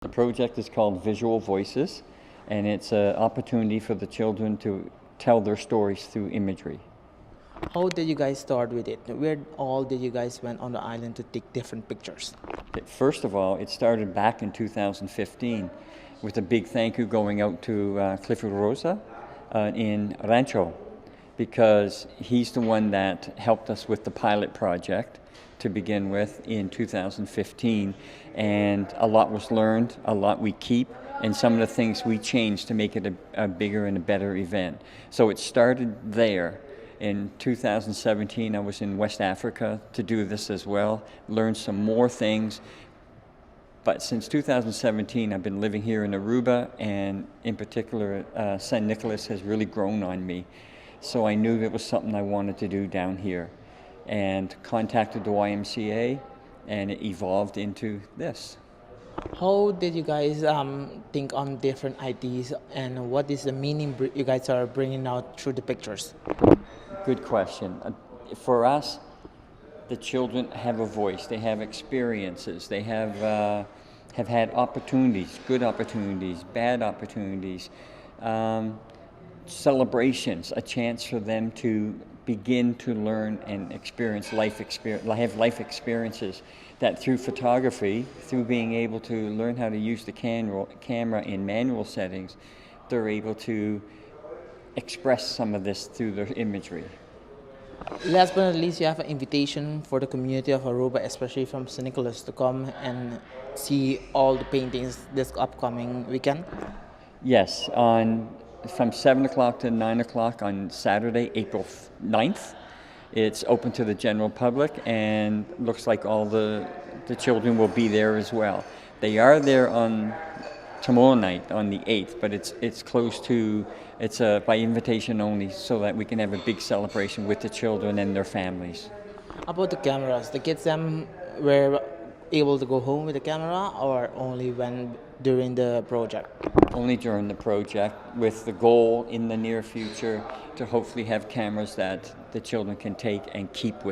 The project is called Visual Voices, and it's an opportunity for the children to tell their stories through imagery. How did you guys start with it? Where all did you guys went on the island to take different pictures? First of all, it started back in 2015 with a big thank you going out to Clifford Rosa in Rancho, because he's the one that helped us with the pilot project to begin with in 2015, and a lot was learned, a lot we keep, and some of the things we changed to make it a bigger and a better event. So it started there. In 2017, I was in West Africa to do this as well, learned some more things. But since 2017, I've been living here in Aruba, and in particular, San Nicolas has really grown on me. So I knew it was something I wanted to do down here, and contacted the YMCA, and it evolved into this. How did you guys think on different ideas, and what is the meaning you guys are bringing out through the pictures? Good question. For us, the children have a voice. They have experiences. They have had opportunities, good opportunities, bad opportunities, celebrations, a chance for them to begin to learn and have life experiences that through photography, through being able to learn how to use the camera in manual settings, they're able to express some of this through their imagery. Last but not least, you have an invitation for the community of Aruba, especially from San Nicolas, to come and see all the paintings this upcoming weekend. Yes, from 7 o'clock to 9 o'clock on Saturday, April 9th. It's open to the general public, and looks like all the children will be there as well. They are there on tomorrow night, on the 8th, but it's closed to, by invitation only, so that we can have a big celebration with the children and their families. About the cameras, the kids were able to go home with the camera, or only when during the project? Only during the project, with the goal in the near future to hopefully have cameras that the children can take and keep with